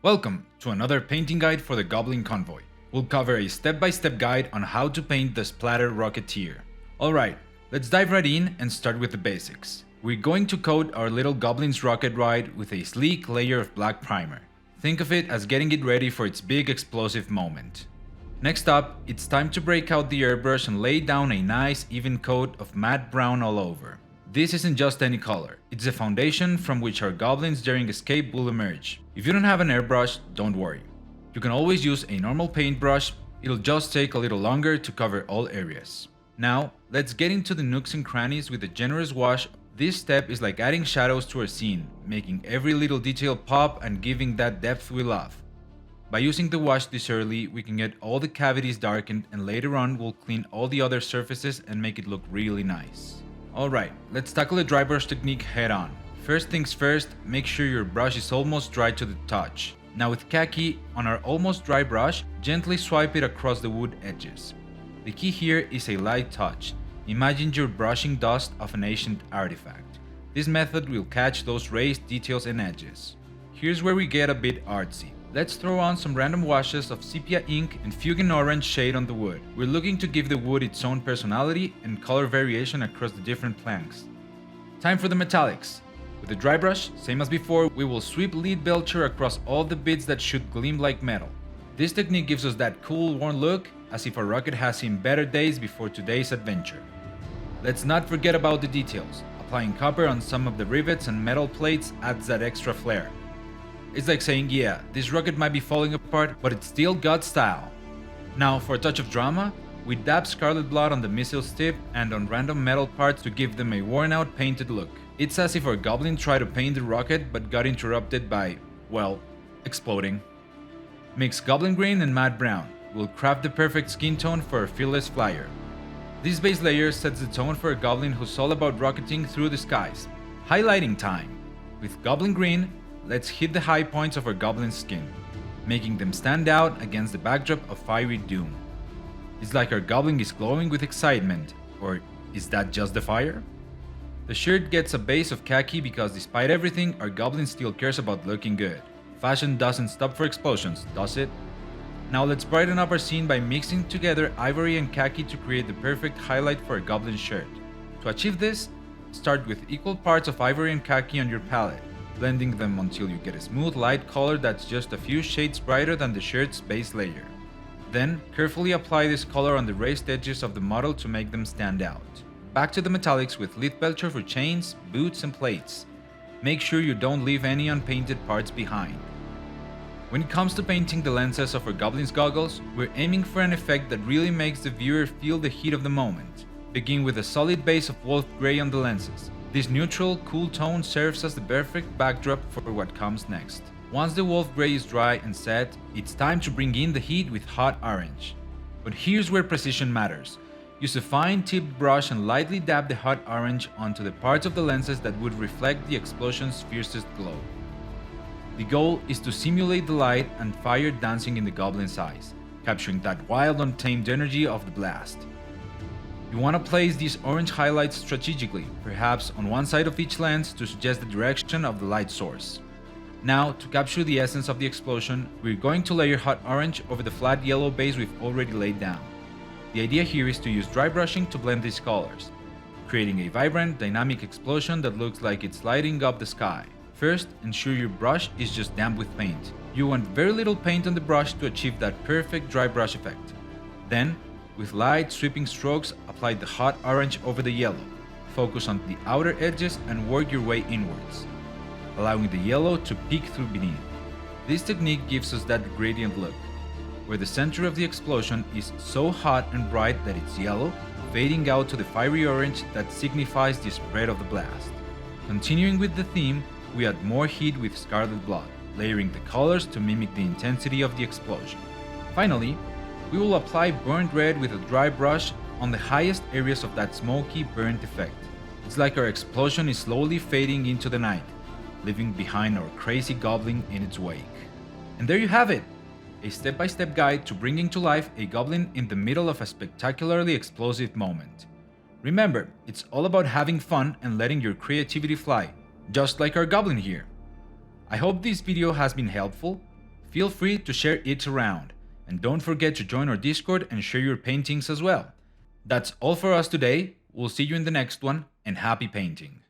Welcome to another painting guide for the Goblin Convoy. We'll cover a step-by-step guide on how to paint the Splatter Rocketeer. Alright, let's dive right in and start with the basics. We're going to coat our little Goblin's rocket ride with a sleek layer of black primer. Think of it as getting it ready for its big explosive moment. Next up, it's time to break out the airbrush and lay down a nice even coat of matte brown all over. This isn't just any color, it's the foundation from which our goblins during escape will emerge. If you don't have an airbrush, don't worry. You can always use a normal paintbrush, it'll just take a little longer to cover all areas. Now, let's get into the nooks and crannies with a generous wash. This step is like adding shadows to our scene, making every little detail pop and giving that depth we love. By using the wash this early, we can get all the cavities darkened and later on we'll clean all the other surfaces and make it look really nice. Alright, let's tackle the dry brush technique head on. First things first, make sure your brush is almost dry to the touch. Now with Khaki, on our almost dry brush, gently swipe it across the wood edges. The key here is a light touch. Imagine you're brushing dust off an ancient artifact. This method will catch those raised details and edges. Here's where we get a bit artsy. Let's throw on some random washes of sepia ink and fuchsin orange shade on the wood. We're looking to give the wood its own personality and color variation across the different planks. Time for the metallics. With the dry brush, same as before, we will sweep lead belcher across all the bits that should gleam like metal. This technique gives us that cool, worn look, as if our rocket has seen better days before today's adventure. Let's not forget about the details. Applying copper on some of the rivets and metal plates adds that extra flair. It's like saying, yeah, this rocket might be falling apart, but it's still got style. Now, for a touch of drama, we dab Scarlet blood on the missile's tip and on random metal parts to give them a worn-out painted look. It's as if our goblin tried to paint the rocket but got interrupted by, well, exploding. Mix goblin green and matte brown. We'll craft the perfect skin tone for a fearless flyer. This base layer sets the tone for a goblin who's all about rocketing through the skies. Highlighting time! With goblin green, let's hit the high points of our goblin's skin, making them stand out against the backdrop of fiery doom. It's like our goblin is glowing with excitement, or is that just the fire? The shirt gets a base of khaki because despite everything, our goblin still cares about looking good. Fashion doesn't stop for explosions, does it? Now let's brighten up our scene by mixing together ivory and khaki to create the perfect highlight for a goblin shirt. To achieve this, start with equal parts of ivory and khaki on your palette, blending them until you get a smooth light color that's just a few shades brighter than the shirt's base layer. Then, carefully apply this color on the raised edges of the model to make them stand out. Back to the metallics with lead belcher for chains, boots, and plates. Make sure you don't leave any unpainted parts behind. When it comes to painting the lenses of our goblin's goggles, we're aiming for an effect that really makes the viewer feel the heat of the moment. Begin with a solid base of wolf gray on the lenses. This neutral, cool tone serves as the perfect backdrop for what comes next. Once the wolf gray is dry and set, it's time to bring in the heat with hot orange. But here's where precision matters. Use a fine-tipped brush and lightly dab the hot orange onto the parts of the lenses that would reflect the explosion's fiercest glow. The goal is to simulate the light and fire dancing in the goblin's eyes, capturing that wild, untamed energy of the blast. You want to place these orange highlights strategically, perhaps on one side of each lens to suggest the direction of the light source. Now, to capture the essence of the explosion, we're going to layer hot orange over the flat yellow base we've already laid down. The idea here is to use dry brushing to blend these colors, creating a vibrant, dynamic explosion that looks like it's lighting up the sky. First, ensure your brush is just damp with paint. You want very little paint on the brush to achieve that perfect dry brush effect. Then, with light, sweeping strokes, apply the hot orange over the yellow. Focus on the outer edges and work your way inwards, allowing the yellow to peek through beneath. This technique gives us that gradient look, where the center of the explosion is so hot and bright that it's yellow, fading out to the fiery orange that signifies the spread of the blast. Continuing with the theme, we add more heat with Scarlet blood, layering the colors to mimic the intensity of the explosion. Finally, we will apply burnt red with a dry brush on the highest areas of that smoky, burnt effect. It's like our explosion is slowly fading into the night, leaving behind our crazy goblin in its wake. And there you have it! A step-by-step guide to bringing to life a goblin in the middle of a spectacularly explosive moment. Remember, it's all about having fun and letting your creativity fly, just like our goblin here. I hope this video has been helpful. feel free to share it around. And don't forget to join our Discord and share your paintings as well. That's all for us today. We'll see you in the next one, and happy painting!